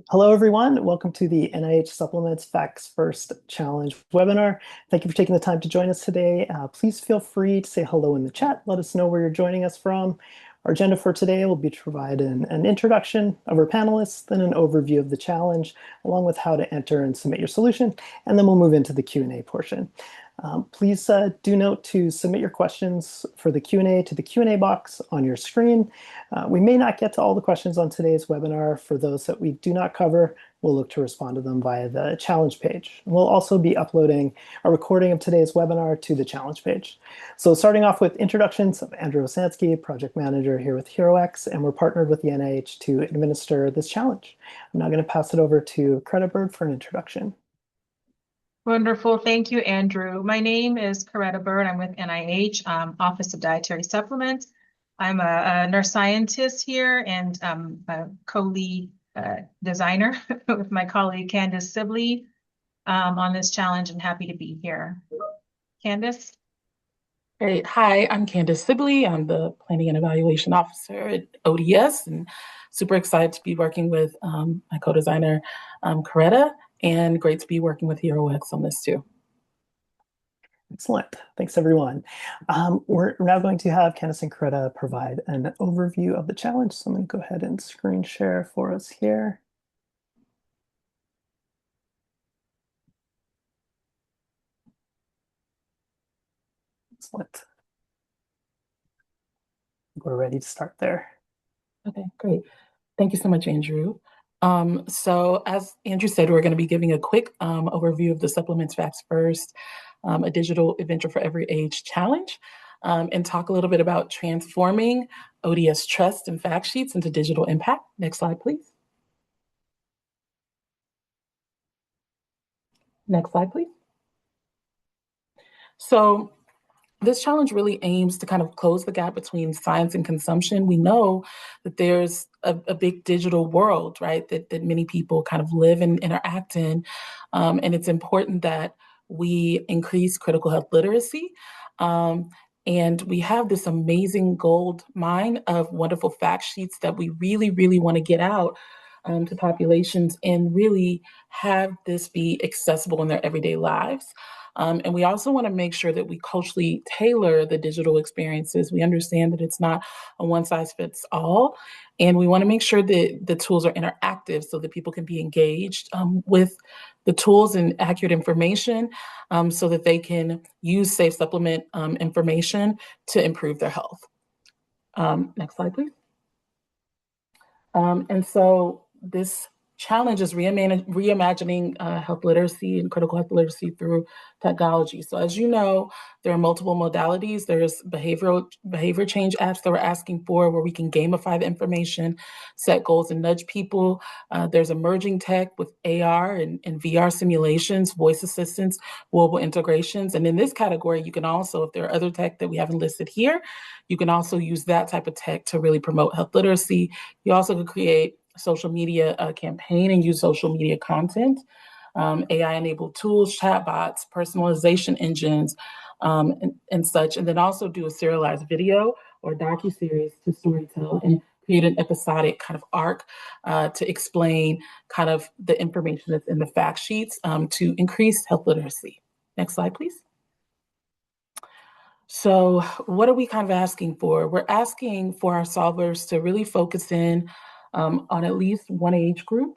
Hello, everyone. Welcome to the NIH Supplements Facts First Challenge webinar. Thank you for taking the time to join us today. Please feel free to say hello in the chat. Let us know where you're joining us from. Our agenda for today will be to provide an introduction of our panelists, then an overview of the challenge, along with how to enter and submit your solution, and then we'll move into the Q&A portion. Please do note to submit your questions for the Q&A to the Q&A box on your screen. We may not get to all the questions on today's webinar. For those that we do not cover, we'll look to respond to them via the challenge page. We'll also be uploading a recording of today's webinar to the challenge page. So starting off with introductions, I'm Andrew Osansky, project manager here with HeroX, and we're partnered with the NIH to administer this challenge. I'm now going to pass it over to Coretta Bird for an introduction. Wonderful. Thank you, Andrew. My name is Coretta Bird. I'm with NIH, Office of Dietary Supplements. I'm a nurse scientist here and a co-lead designer with my colleague Candace Sibley on this challenge, and happy to be here. Candace? Great. Hi, I'm Candace Sibley. I'm the Planning and Evaluation Officer at ODS, and super excited to be working with my co-designer, Coretta, and great to be working with HeroX on this too. Excellent. Thanks, everyone. We're now going to have Candace and Coretta provide an overview of the challenge. So I'm going to go ahead and screen share for us here. Excellent. We're ready to start there. Okay, great. Thank you so much, Andrew. So as Andrew said, we're going to be giving a quick overview of the Supplements Facts First, a digital adventure for every age challenge, and talk a little bit about transforming ODS trust and fact sheets into digital impact. Next slide, please. Next slide, please. So this challenge really aims to kind of close the gap between science and consumption. We know that there's a big digital world, right, that many people kind of live and interact in. And it's important that we increase critical health literacy. And we have this amazing gold mine of wonderful fact sheets that we really, really want to get out to populations and really have this be accessible in their everyday lives. And we also want to make sure that we culturally tailor the digital experiences. We understand that it's not a one-size-fits-all, and we want to make sure that the tools are interactive so that people can be engaged with the tools and accurate information so that they can use safe supplement information to improve their health. Next slide, please. And so this challenge is reimagining health literacy and critical health literacy through technology. So as you know, there are multiple modalities. There's behavior change apps that we're asking for where we can gamify the information, set goals, and nudge people. There's emerging tech with AR and VR simulations, voice assistants, mobile integrations. And in this category, you can also, if there are other tech that we haven't listed here, you can also use that type of tech to really promote health literacy. You also could create social media campaign and use social media content, AI-enabled tools, chatbots, personalization engines, and such, and then also do a serialized video or docuseries to storytell and create an episodic kind of arc to explain kind of the information that's in the fact sheets to increase health literacy. Next slide, please. So what are we kind of asking for? We're asking for our solvers to really focus in on at least one age group.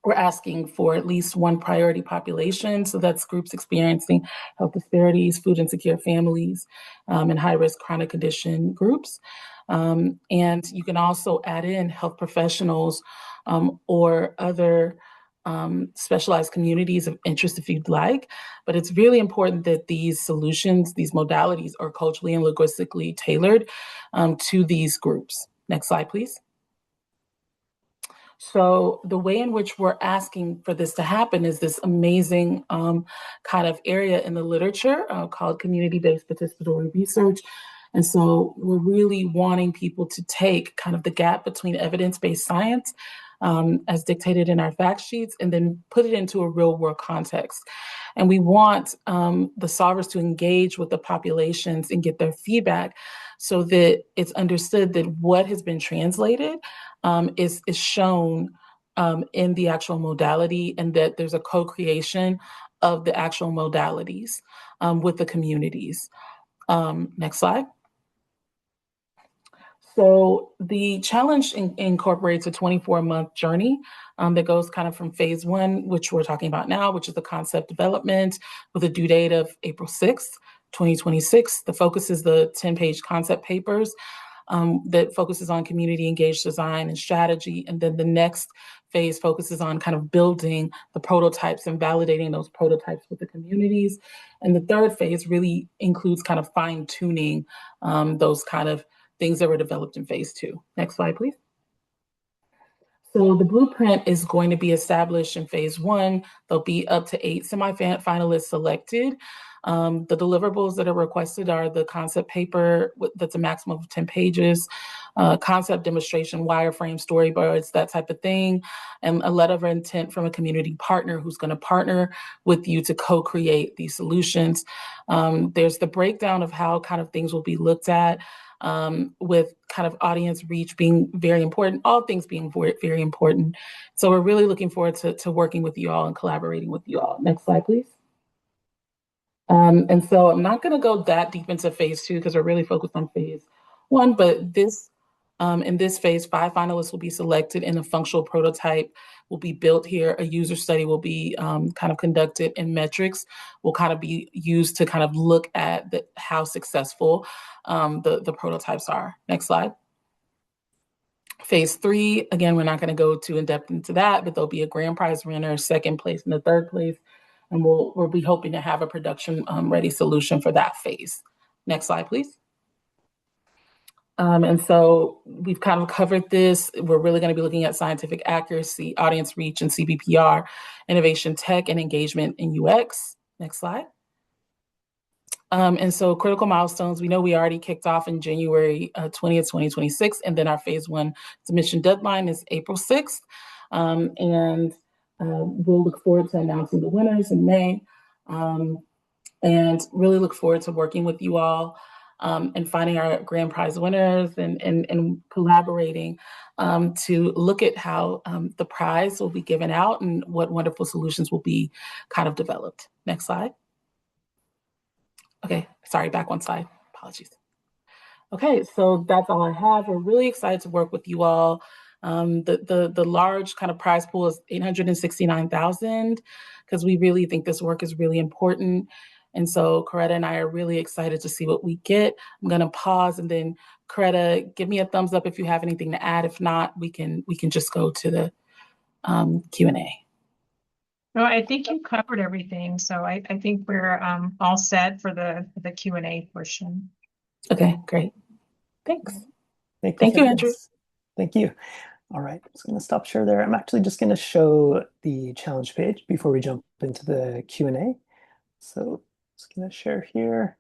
We're asking for at least one priority population. So that's groups experiencing health disparities, food insecure families, and high-risk chronic condition groups. And you can also add in health professionals or other specialized communities of interest if you'd like. But it's really important that these solutions, these modalities are culturally and linguistically tailored to these groups. Next slide, please. So the way in which we're asking for this to happen is this amazing kind of area in the literature called community-based participatory research. And so we're really wanting people to take kind of the gap between evidence-based science as dictated in our fact sheets and then put it into a real world context. And we want the solvers to engage with the populations and get their feedback so that it's understood that what has been translated is shown in the actual modality, and that there's a co-creation of the actual modalities with the communities. Next slide. So the challenge incorporates a 24-month journey that goes kind of from phase 1, which we're talking about now, which is the concept development with a due date of April 6th, 2026. The focus is the 10-page concept papers that focuses on community engaged design and strategy. And then the next phase focuses on kind of building the prototypes and validating those prototypes with the communities. And the third phase really includes kind of fine tuning those kind of things that were developed in phase 2. Next slide, please. So the blueprint is going to be established in phase 1. There'll be up to 8 semifinalists selected. The deliverables that are requested are the concept paper that's a maximum of 10 pages, concept demonstration, wireframe, storyboards, that type of thing, and a letter of intent from a community partner who's going to partner with you to co-create these solutions. There's the breakdown of how kind of things will be looked at, with kind of audience reach being very important, all things being very important. So we're really looking forward to working with you all and collaborating with you all. Next slide, please. And so I'm not going to go that deep into phase 2 because we're really focused on phase 1, but this in this phase, 5 finalists will be selected and a functional prototype will be built here. A user study will be kind of conducted, and metrics will kind of be used to kind of look at how successful the prototypes are. Next slide. Phase 3, again, we're not going to go too in depth into that, but there'll be a grand prize winner, second place, and a third place. And we'll be hoping to have a production ready solution for that phase. Next slide, please. And so we've kind of covered this. We're really going to be looking at scientific accuracy, audience reach, and CBPR, innovation tech, and engagement in UX. Next slide. And so critical milestones, we know we already kicked off in January 20th, 2026, and then our phase 1 submission deadline is April 6th. We'll look forward to announcing the winners in May, and really look forward to working with you all and finding our grand prize winners and collaborating to look at how the prize will be given out and what wonderful solutions will be kind of developed. Next slide. Okay, sorry, back one slide. Apologies. Okay, so that's all I have. We're really excited to work with you all. The large kind of prize pool is $869,000 because we really think this work is really important. And so Coretta and I are really excited to see what we get. I'm going to pause, and then Coretta, give me a thumbs up if you have anything to add. If not, we can just go to the Q&A. No, I think you covered everything. So I think we're all set for the Q&A portion. Okay, great. Thanks. Thank you, Andrew. Thank you. All right, I'm just going to stop share there. I'm actually just going to show the challenge page before we jump into the Q&A. So just going to share here.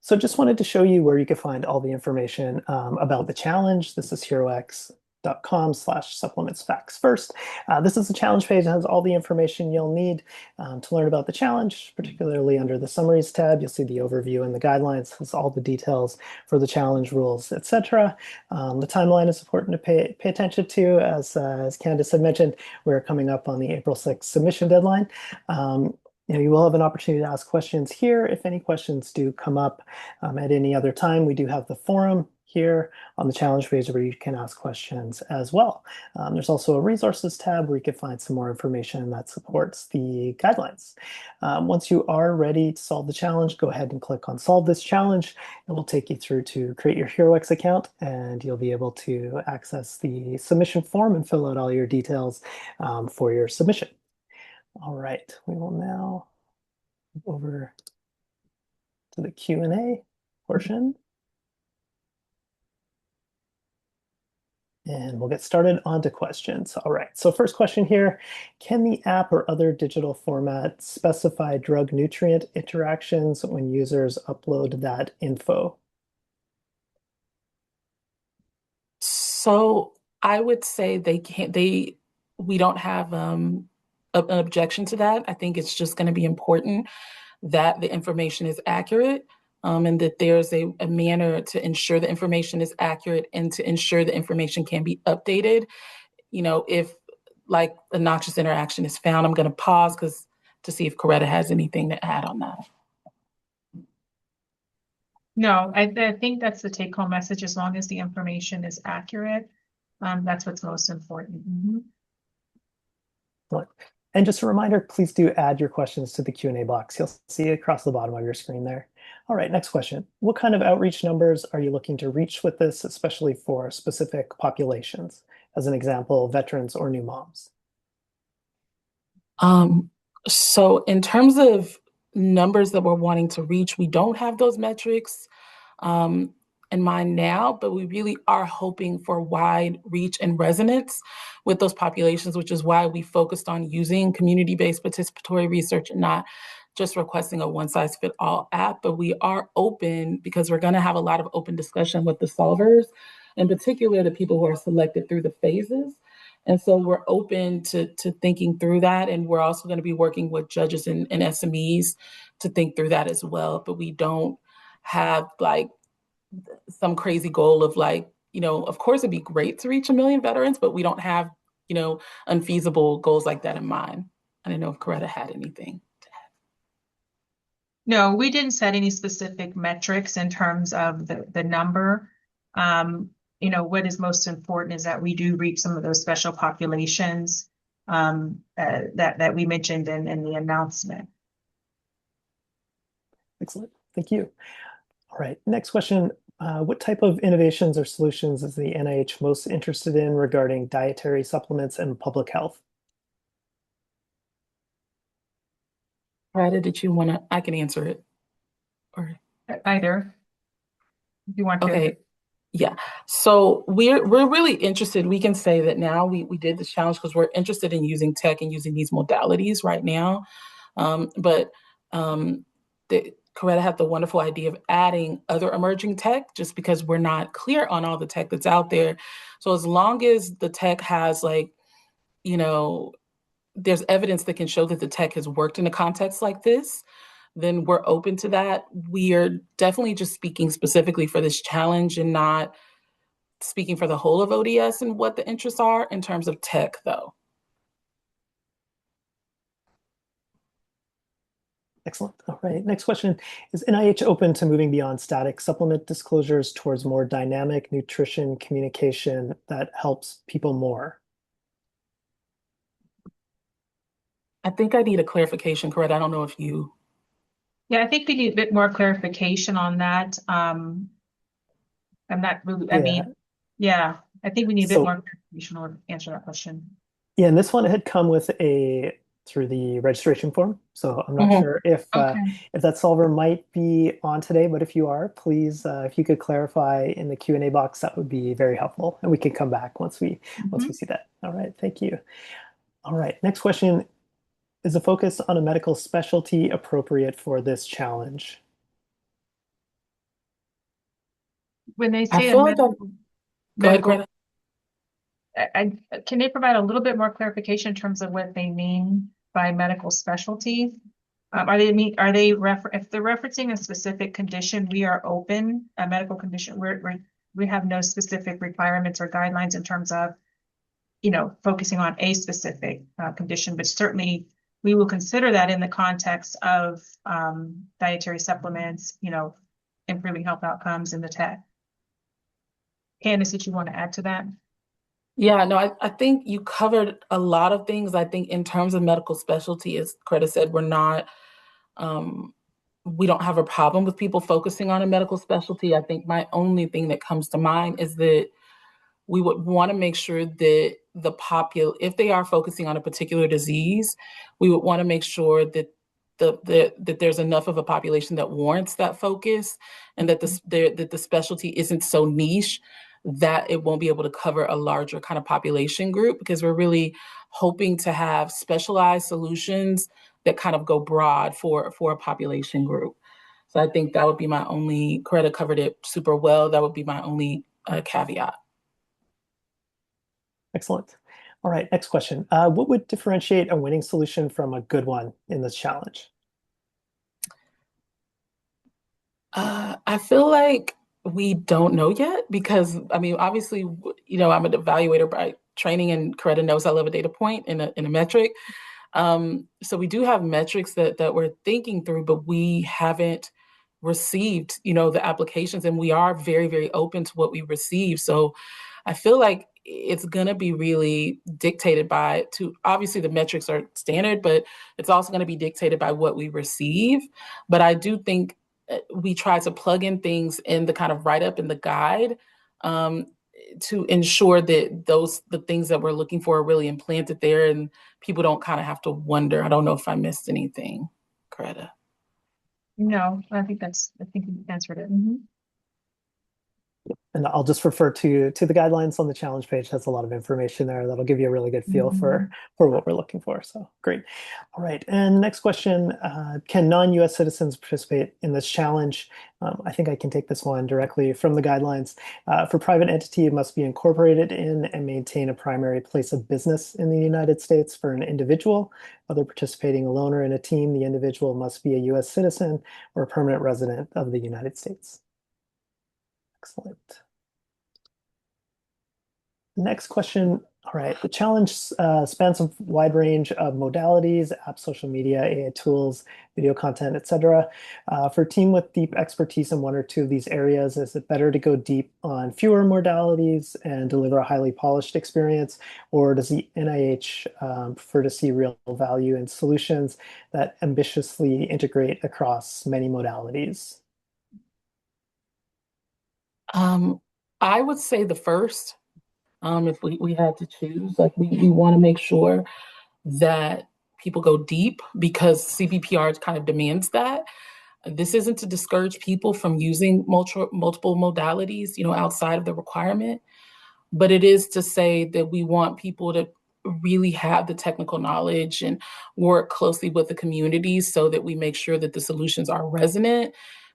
So just wanted to show you where you can find all the information about the challenge. This is HeroX.com/supplements facts first. This is the challenge page. It has all the information you'll need to learn about the challenge, particularly under the summaries tab. You'll see the overview and the guidelines. Has all the details for the challenge rules, etc. The timeline is important to pay attention to. As Candace had mentioned, we're coming up on the April 6th submission deadline. You will have an opportunity to ask questions here. If any questions do come up at any other time, we do have the forum here on the challenge page where you can ask questions as well. There's also a resources tab where you can find some more information that supports the guidelines. Once you are ready to solve the challenge, go ahead and click on Solve This Challenge. It will take you through to create your HeroX account, and you'll be able to access the submission form and fill out all your details for your submission. All right, we will now move over to the Q&A portion. And we'll get started on to questions. All right, so first question here, can the app or other digital format specify drug nutrient interactions when users upload that info? So I would say we don't have an objection to that. I think it's just going to be important that the information is accurate, and that there's a manner to ensure the information is accurate and to ensure the information can be updated. If like a noxious interaction is found. I'm going to pause to see if Coretta has anything to add on that. No, I think that's the take-home message. As long as the information is accurate, that's what's most important. And just a reminder, please do add your questions to the Q&A box. You'll see it across the bottom of your screen there. All right, next question. What kind of outreach numbers are you looking to reach with this, especially for specific populations? As an example, veterans or new moms. So in terms of numbers that we're wanting to reach, we don't have those metrics in mind now, but we really are hoping for wide reach and resonance with those populations, which is why we focused on using community-based participatory research and not just requesting a one-size-fits-all app. But we are open because we're going to have a lot of open discussion with the solvers, in particular the people who are selected through the phases. And so we're open to thinking through that. And we're also going to be working with judges and SMEs to think through that as well. But we don't have like some crazy goal of like, of course it'd be great to reach 1 million veterans, but we don't have, unfeasible goals like that in mind. I don't know if Coretta had anything. No, we didn't set any specific metrics in terms of the number. What is most important is that we do reach some of those special populations that we mentioned in the announcement. Excellent. Thank you. All right, next question. What type of innovations or solutions is the NIH most interested in regarding dietary supplements and public health? Coretta, did you want to? I can answer it. Or either. If you want to. Okay. Yeah. So we're really interested. We can say that now we did this challenge because we're interested in using tech and using these modalities right now. Coretta had the wonderful idea of adding other emerging tech just because we're not clear on all the tech that's out there. So as long as the tech has there's evidence that can show that the tech has worked in a context like this, then we're open to that. We are definitely just speaking specifically for this challenge and not speaking for the whole of ODS and what the interests are in terms of tech, though. Excellent. All right. Next question. Is NIH open to moving beyond static supplement disclosures towards more dynamic nutrition communication that helps people more? I think I need a clarification, Coretta. I don't know if you... Yeah, I think we need a bit more clarification on that. I'm not really, I think we need a bit more clarification to answer that question. Yeah, and this one had come with through the registration form. So I'm not sure if that solver might be on today, but if you are, please, if you could clarify in the Q&A box, that would be very helpful. And we can come back once we see that. All right, thank you. All right, next question. Is the focus on a medical specialty appropriate for this challenge? When they say can they provide a little bit more clarification in terms of what they mean by medical specialty? If they're referencing a specific condition, we are open, a medical condition, we have no specific requirements or guidelines in terms of, focusing on a specific condition, but certainly we will consider that in the context of dietary supplements, improving health outcomes in the tech. Candace, did you want to add to that? Yeah, no, I think you covered a lot of things. I think in terms of medical specialty, as Coretta said, we don't have a problem with people focusing on a medical specialty. I think my only thing that comes to mind is that we would want to make sure that if they are focusing on a particular disease, we would want to make sure that that there's enough of a population that warrants that focus, and that the specialty isn't so niche that it won't be able to cover a larger kind of population group, because we're really hoping to have specialized solutions that kind of go broad for a population group. So I think that would be my only, Coretta covered it super well. That would be my only caveat. Excellent. All right, next question. What would differentiate a winning solution from a good one in this challenge? I feel like we don't know yet because, I mean, obviously, I'm an evaluator training, and Coretta knows I love a data point in a metric. So we do have metrics that we're thinking through, but we haven't received, the applications, and we are very, very open to what we receive. So I feel like it's going to be really dictated obviously the metrics are standard, but it's also going to be dictated by what we receive. But I do think we try to plug in things in the kind of write-up in the guide, to ensure that the things that we're looking for are really implanted there and people don't kind of have to wonder. I don't know if I missed anything, Coretta. No, I think you answered it. And I'll just refer to the guidelines on the challenge page. Has a lot of information there that'll give you a really good feel for what we're looking for. So great. All right. And next question, can non-US citizens participate in this challenge? I think I can take this one directly from the guidelines. For private entity, it must be incorporated in and maintain a primary place of business in the United States. For an individual, whether participating alone or in a team, the individual must be a US citizen or a permanent resident of the United States. Excellent. Next question. All right. The challenge spans a wide range of modalities, apps, social media, AI tools, video content, etc. For a team with deep expertise in one or two of these areas, is it better to go deep on fewer modalities and deliver a highly polished experience, or does the NIH prefer to see real value in solutions that ambitiously integrate across many modalities? I would say the first, if we had to choose, like we want to make sure that people go deep because CBPR kind of demands that. This isn't to discourage people from using multiple modalities, outside of the requirement, but it is to say that we want people to really have the technical knowledge and work closely with the communities so that we make sure that the solutions are resonant.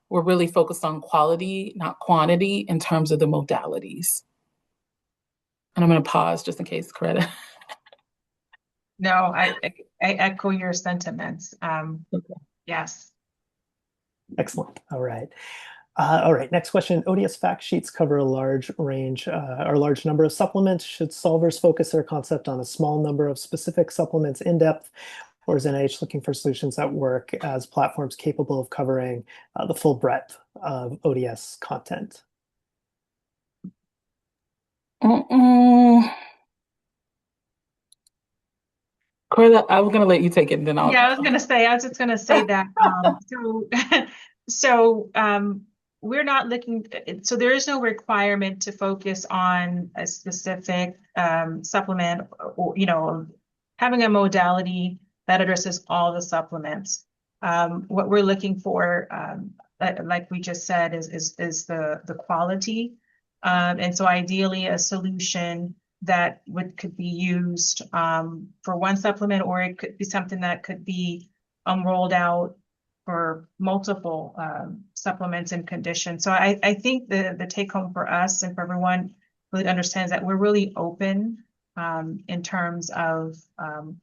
We're really focused on quality, not quantity, in terms of the modalities. And I'm going to pause just in case, Coretta. No, I echo your sentiments. Okay. Yes. Excellent. All right. All right. Next question. ODS fact sheets cover a large range or a large number of supplements. Should solvers focus their concept on a small number of specific supplements in depth, or is NIH looking for solutions that work as platforms capable of covering the full breadth of ODS content? Coretta, I was going to let you take it, and then I'll. Yeah, I was just gonna say that. So we're not looking, so there is no requirement to focus on a specific supplement or, having a modality that addresses all the supplements. What we're looking for, like we just said, is the quality. And so ideally a solution that could be used for one supplement, or it could be something that could be rolled out for multiple supplements and conditions. So I think the take home for us and for everyone really understands that we're really open in terms of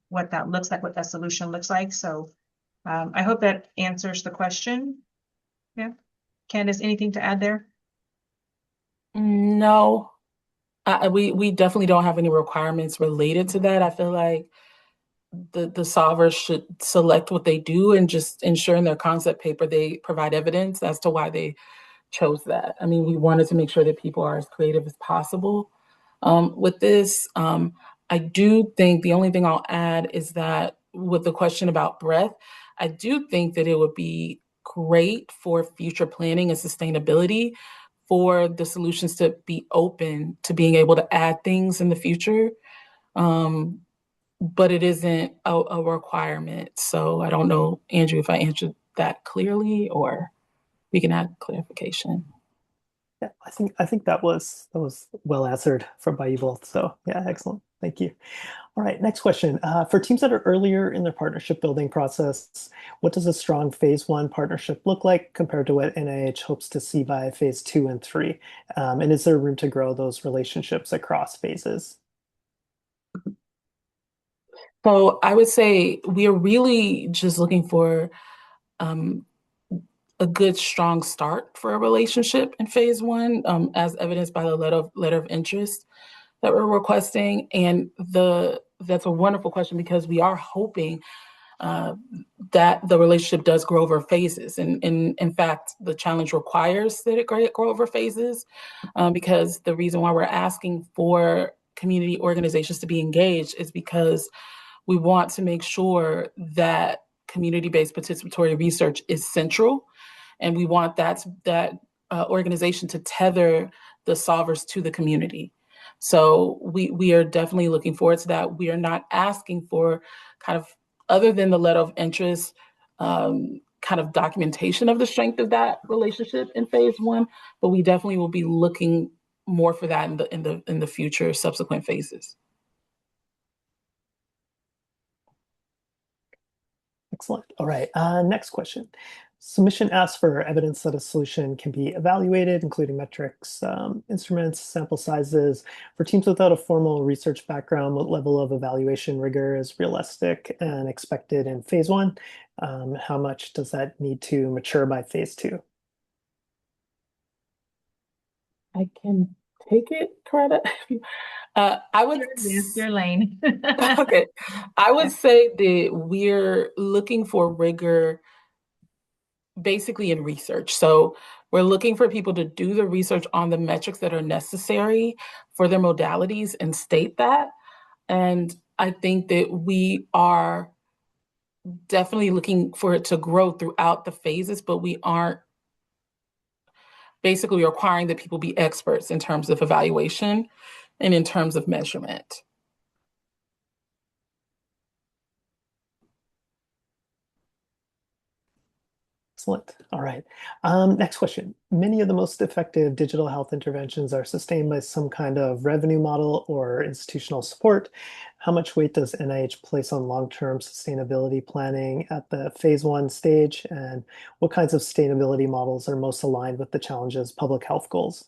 what that looks like, what that solution looks like. So I hope that answers the question. Yeah. Candace, anything to add there? No. We definitely don't have any requirements related to that. I feel like the solvers should select what they do and just ensure in their concept paper they provide evidence as to why they chose that. I mean, we wanted to make sure that people are as creative as possible with this. I do think the only thing I'll add is that with the question about breadth, I do think that it would be great for future planning and sustainability for the solutions to be open to being able to add things in the future. But it isn't a requirement. So I don't know, Andrew, if I answered that clearly, or we can add clarification. Yeah, I think that was well answered by you both. So yeah, excellent. Thank you. All right, next question. For teams that are earlier in their partnership building process, what does a strong phase 1 partnership look like compared to what NIH hopes to see by phase 2 and 3? And is there room to grow those relationships across phases? So I would say we are really just looking for a good, strong start for a relationship in phase 1, as evidenced by the letter of interest that we're requesting. And that's a wonderful question because we are hoping that the relationship does grow over phases. And in fact, the challenge requires that it grow over phases because the reason why we're asking for community organizations to be engaged is because we want to make sure that community-based participatory research is central, and we want that organization to tether the solvers to the community. So we are definitely looking forward to that. We are not asking for kind of, other than the letter of interest, kind of documentation of the strength of that relationship in phase one, but we definitely will be looking more for that in the future subsequent phases. Excellent. All right. Next question. Submission asks for evidence that a solution can be evaluated, including metrics, instruments, sample sizes. For teams without a formal research background, what level of evaluation rigor is realistic and expected in phase one? How much does that need to mature by phase two? I can take it, Coretta. I would Yes, your lane. okay. I would say that we're looking for rigor basically in research. So we're looking for people to do the research on the metrics that are necessary for their modalities and state that. And I think that we are definitely looking for it to grow throughout the phases, but we aren't basically requiring that people be experts in terms of evaluation and in terms of measurement. Excellent. All right. Next question. Many of the most effective digital health interventions are sustained by some kind of revenue model or institutional support. How much weight does NIH place on long-term sustainability planning at the phase one stage? And what kinds of sustainability models are most aligned with the challenge's public health goals?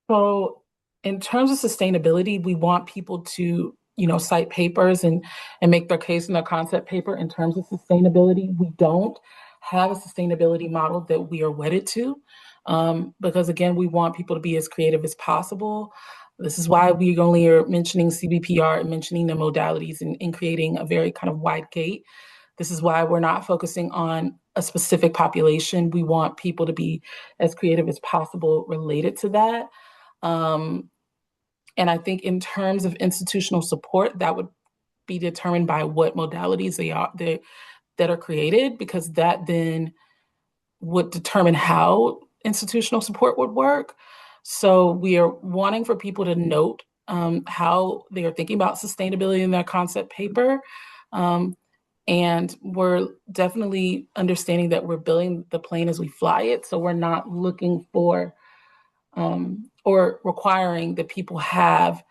So in terms of sustainability, we want people to, cite papers and make their case in their concept paper in terms of sustainability. We don't have a sustainability model that we are wedded to because again, we want people to be as creative as possible. This is why we only are mentioning CBPR and mentioning the modalities and creating a very kind of wide gate. This is why we're not focusing on a specific population. We want people to be as creative as possible related to that. And I think in terms of institutional support, that would be determined by what modalities that are created, because that then would determine how institutional support would work. So we are wanting for people to note how they are thinking about sustainability in their concept paper. And we're definitely understanding that we're building the plane as we fly it. So we're not looking for or requiring that people have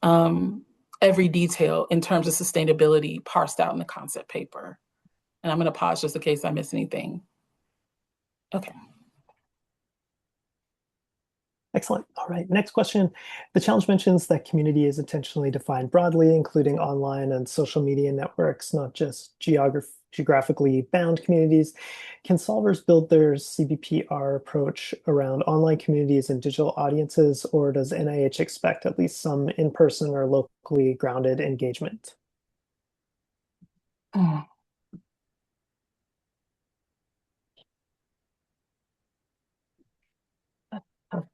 every detail in terms of sustainability parsed out in the concept paper. And I'm going to pause just in case I miss anything. Okay. Excellent. All right. Next question. The challenge mentions that community is intentionally defined broadly, including online and social media networks, not just geographically bound communities. Can solvers build their CBPR approach around online communities and digital audiences, or does NIH expect at least some in-person or locally grounded engagement? Oh,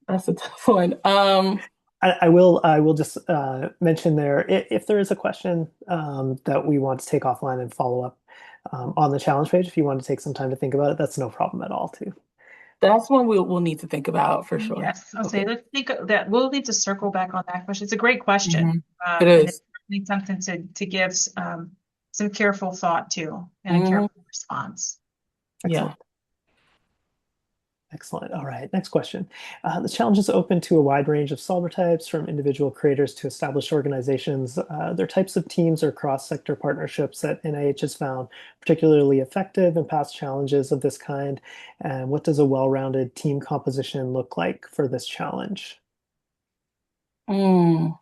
that's a tough one. I will just mention there, if there is a question that we want to take offline and follow up on the challenge page, if you want to take some time to think about it, that's no problem at all too. That's one we'll need to think about for sure. Yes, I'll say let's think that we'll need to circle back on that question. It's a great question. It is. And it's certainly something to give some careful thought to and a careful response. Excellent. Excellent. All right, next question. The challenge is open to a wide range of solver types, from individual creators to established organizations. There are types of teams or cross-sector partnerships that NIH has found particularly effective in past challenges of this kind. And what does a well-rounded team composition look like for this challenge? Coretta,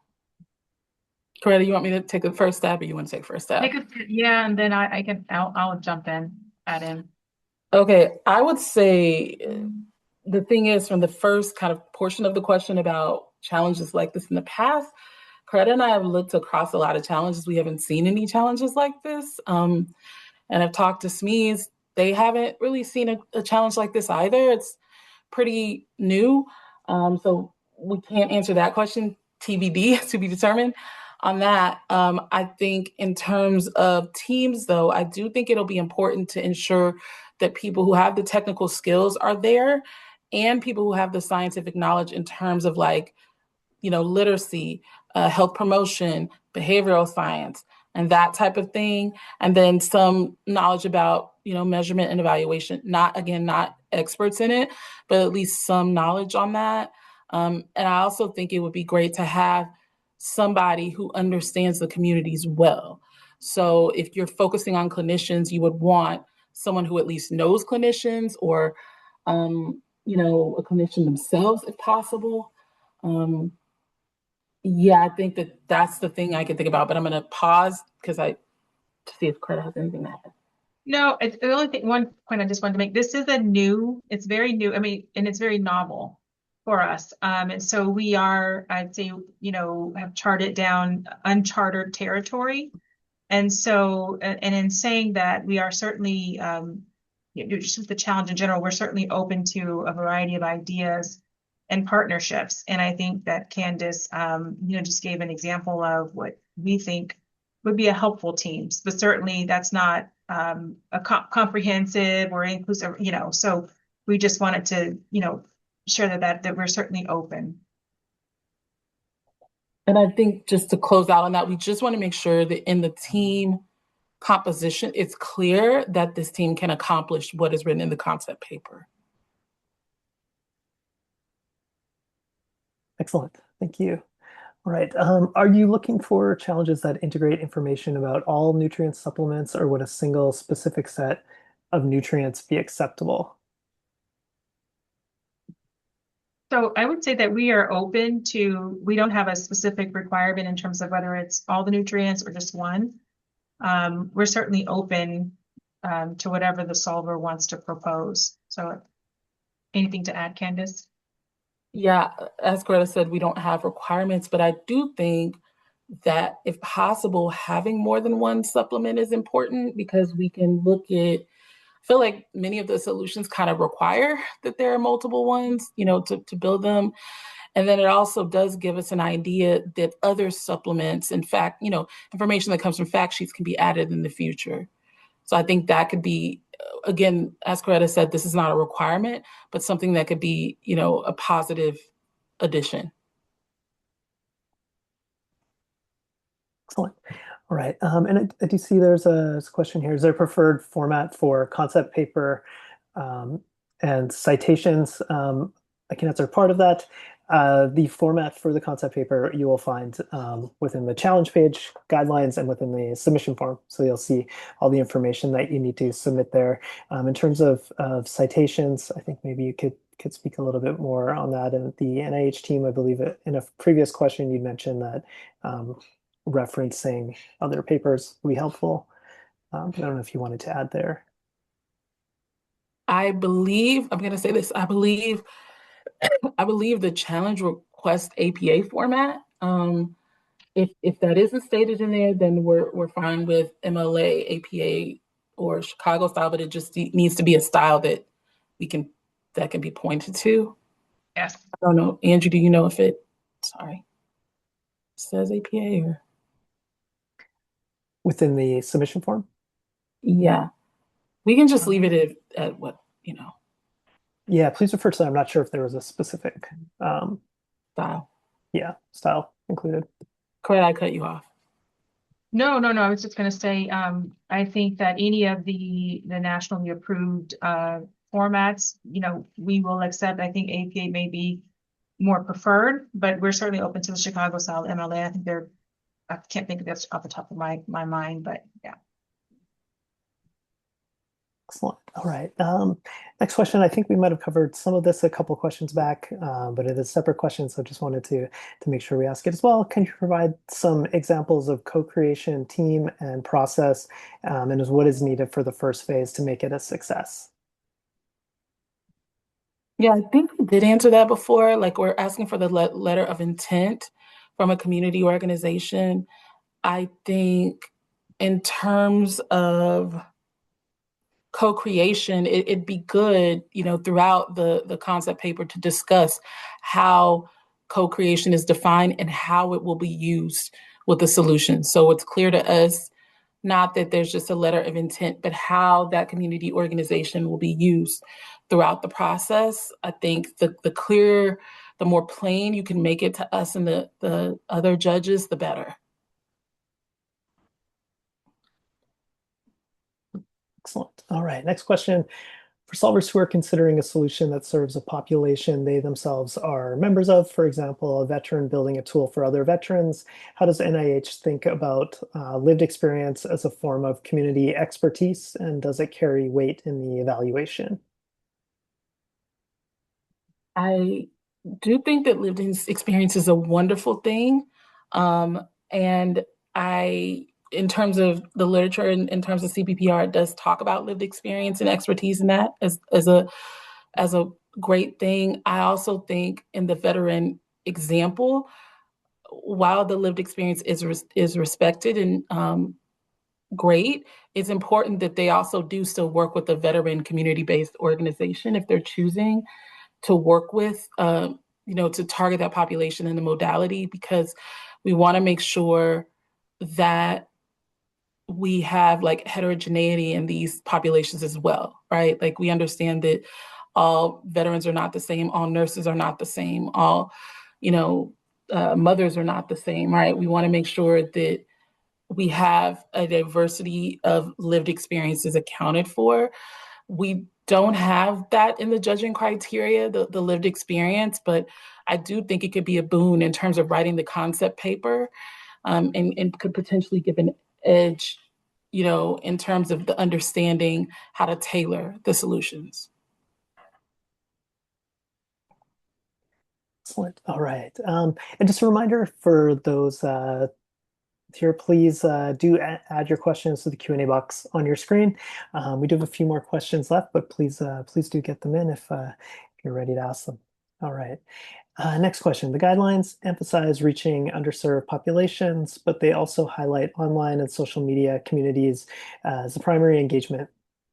you want me to take the first stab, or you want to take first stab? Yeah, and then I'll jump in, add in. Okay, I would say the thing is, from the first kind of portion of the question about challenges like this in the past. Coretta and I have looked across a lot of challenges. We haven't seen any challenges like this. And I've talked to SMEs. They haven't really seen a challenge like this either. It's pretty new. So we can't answer that question. TBD, to be determined on that. I think in terms of teams, though, I do think it'll be important to ensure that people who have the technical skills are there and people who have the scientific knowledge in terms of like, literacy, health promotion, behavioral science, and that type of thing. And then some knowledge about, measurement and evaluation. Not experts in it, but at least some knowledge on that. And I also think it would be great to have somebody who understands the communities well. So if you're focusing on clinicians, you would want someone who at least knows clinicians or, a clinician themselves if possible. Yeah, I think that's the thing I can think about, but I'm going to pause to see if Carter has anything to add. No, it's the only thing, one point I just wanted to make, this is it's very new, I mean, and it's very novel for us. And so we are, I'd say, have charted down uncharted territory. And so, and in saying that, we are certainly, just with the challenge in general, we're certainly open to a variety of ideas and partnerships. And I think that Candace, just gave an example of what we think would be a helpful team. But certainly that's not a comprehensive or inclusive, so we just wanted to, share that we're certainly open. And I think just to close out on that, we just want to make sure that in the team composition, it's clear that this team can accomplish what is written in the concept paper. Excellent. Thank you. All right. Are you looking for challenges that integrate information about all nutrient supplements, or would a single specific set of nutrients be acceptable? So I would say that we are open to, we don't have a specific requirement in terms of whether it's all the nutrients or just one. We're certainly open to whatever the solver wants to propose. So anything to add, Candace? Yeah, as Greta said, we don't have requirements, but I do think that if possible, having more than one supplement is important because we can I feel like many of the solutions kind of require that there are multiple ones, to build them. And then it also does give us an idea that other supplements, in fact, information that comes from fact sheets can be added in the future. So I think that could be, again, as Coretta said, this is not a requirement, but something that could be, a positive addition. Excellent. All right. And I do see there's a question here. Is there a preferred format for concept paper and citations? I can answer part of that. The format for the concept paper you will find within the challenge page, guidelines, and within the submission form. So you'll see all the information that you need to submit there. In terms of citations, I think maybe you could speak a little bit more on that. And the NIH team, I believe in a previous question, you mentioned that referencing other papers would be helpful. I don't know if you wanted to add there. I'm going to say this, I believe the challenge requests APA format. If that isn't stated in there, then we're fine with MLA, APA, or Chicago style, but it just needs to be a style that can be pointed to. Yes. I don't know, Andrew, do you know if it says APA or? Within the submission form? Yeah, we can just leave it at what, Yeah, please refer to that. I'm not sure if there was a specific style. Yeah, style included. Correct, I cut you off. No. I was just going to say, I think that any of the nationally approved formats, we will accept. I think APA may be more preferred, but we're certainly open to the Chicago style MLA. I think I can't think of this off the top of my mind, but yeah. Excellent. All right. Next question. I think we might have covered some of this a couple questions back, but it is a separate question, so just wanted to make sure we ask it as well. Can you provide some examples of co-creation, team, and process, and what is needed for the first phase to make it a success? Yeah, I think we did answer that before. Like we're asking for the letter of intent from a community organization. I think in terms of co-creation, it'd be good, throughout the concept paper to discuss how co-creation is defined and how it will be used with the solution. So it's clear to us, not that there's just a letter of intent, but how that community organization will be used throughout the process. I think the clearer, the more plain you can make it to us and the other judges, the better. Excellent. All right, next question. For solvers who are considering a solution that serves a population they themselves are members of, for example, a veteran building a tool for other veterans, how does NIH think about lived experience as a form of community expertise, and does it carry weight in the evaluation? I do think that lived experience is a wonderful thing. And in terms of the literature, in terms of CPPR, it does talk about lived experience and expertise in that as a great thing. I also think in the veteran example, while the lived experience is respected and great, it's important that they also do still work with a veteran community-based organization if they're choosing to work with, to target that population in the modality, because we want to make sure that we have like heterogeneity in these populations as well, right? Like we understand that all veterans are not the same, all nurses are not the same, all, mothers are not the same, right? We want to make sure that we have a diversity of lived experiences accounted for. We don't have that in the judging criteria, the lived experience, but I do think it could be a boon in terms of writing the concept paper, and could potentially give an edge, in terms of the understanding how to tailor the solutions. Excellent. All right. And just a reminder for those here, please do add your questions to the Q&A box on your screen. We do have a few more questions left, but please do get them in if you're ready to ask them. All right. Next question. The guidelines emphasize reaching underserved populations, but they also highlight online and social media communities as the primary engagement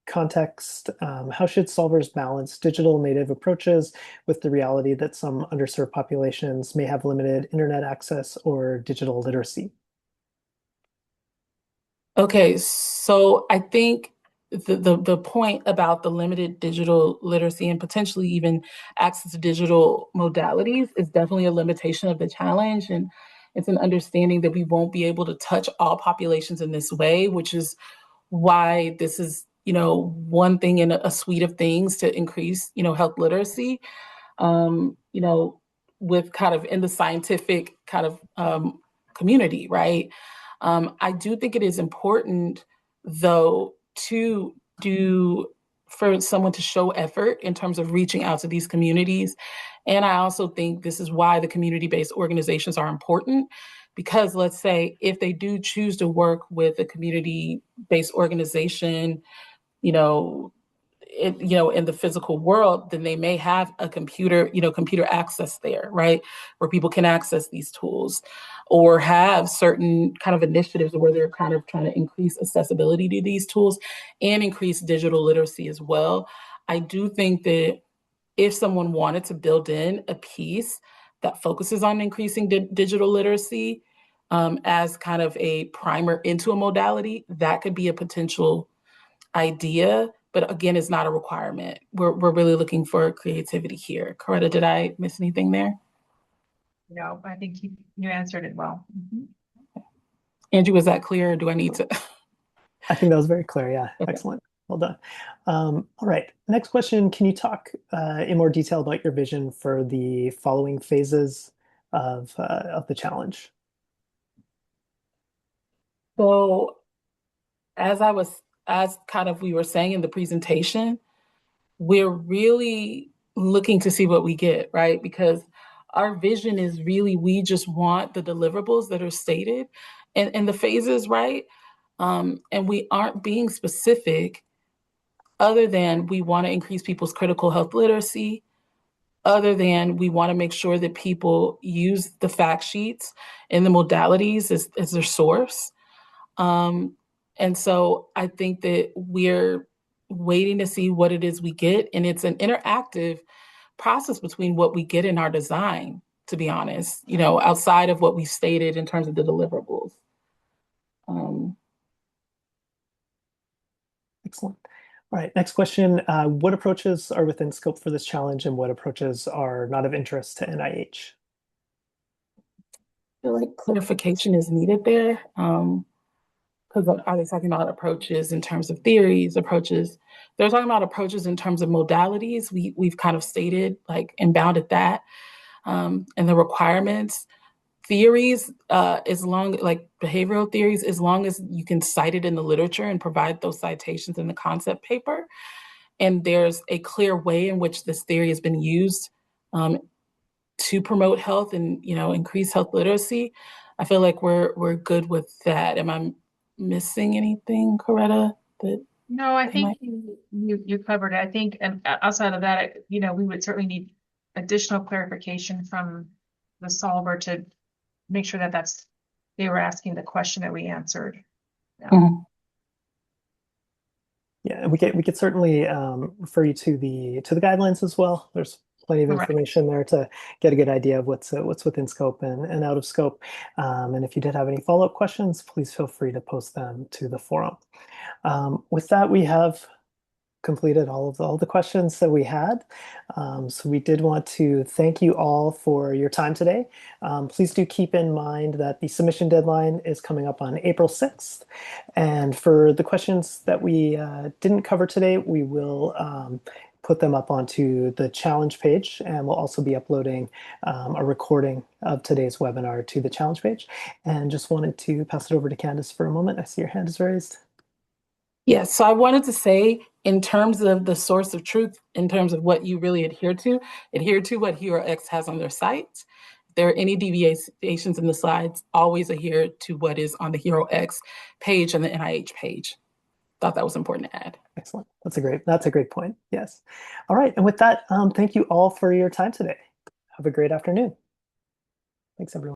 context. How should solvers balance digital native approaches with the reality that some underserved populations may have limited internet access or digital literacy? Okay, so I think the point about the limited digital literacy and potentially even access to digital modalities is definitely a limitation of the challenge. And it's an understanding that we won't be able to touch all populations in this way, which is why this is, one thing in a suite of things to increase, health literacy, um, you know, with kind of in the scientific kind of community, right? I do think it is important, though, to do for someone to show effort in terms of reaching out to these communities. And I also think this is why the community-based organizations are important, because let's say if they do choose to work with a community-based organization, you know, in the physical world, then they may have a computer access there, right? Where people can access these tools or have certain kind of initiatives where they're kind of trying to increase accessibility to these tools and increase digital literacy as well. I do think that if someone wanted to build in a piece that focuses on increasing digital literacy, as kind of a primer into a modality, that could be a potential idea, but again, it's not a requirement. We're really looking for creativity here. Coretta, did I miss anything there? No, I think you answered it well. Mhm. Andrew, was that clear, or do I need to? I think that was very clear. Yeah, Okay. excellent. Well done. All right. Next question. Can you talk in more detail about your vision for the following phases of the challenge? So as kind of we were saying in the presentation, we're really looking to see what we get, right? Because our vision is really, we just want the deliverables that are stated and the phases, right? And we aren't being specific other than we want to increase people's critical health literacy. other than we want to make sure that people use the fact sheets and the modalities as their source. Um, and so I think that we're waiting to see what it is we get. And it's an interactive process between what we get in our design, to be honest, outside of what we stated in terms of the deliverables. Um, Excellent. All right, next question. What approaches are within scope for this challenge and what approaches are not of interest to NIH? I feel like clarification is needed there. Because are they talking about approaches in terms of theories, approaches? They're talking about approaches in terms of modalities. We've kind of stated, like, and bounded that, and the requirements. Theories, as long like behavioral theories, as long as you can cite it in the literature and provide those citations in the concept paper, and there's a clear way in which this theory has been used um, to promote health and increase health literacy. I feel like we're good with that. Am I missing anything, Coretta? That No, I I might. think you covered it. I think, and outside of that, we would certainly need additional clarification from the solver to make sure that they were asking the question that we answered. Yeah. Mhm. Yeah, and we could certainly refer you to the guidelines as well. There's plenty of Correct. information there to get a good idea of what's within scope and out of scope. And if you did have any follow-up questions, please feel free to post them to the forum. With that, we have completed all the questions that we had. So we did want to thank you all for your time today. Please do keep in mind that the submission deadline is coming up on April 6th. And for the questions that we didn't cover today, we will put them up onto the challenge page, and we'll also be uploading a recording of today's webinar to the challenge page. And just wanted to pass it over to Candace for a moment. I see your hand is raised. Yes, so I wanted to say, in terms of the source of truth, in terms of what you really adhere to what HeroX has on their site. If there are any deviations in the slides, always adhere to what is on the HeroX page and the NIH page. Thought that was important to add. Excellent. That's a great point. Yes. All right. And with that, thank you all for your time today. Have a great afternoon. Thanks, everyone.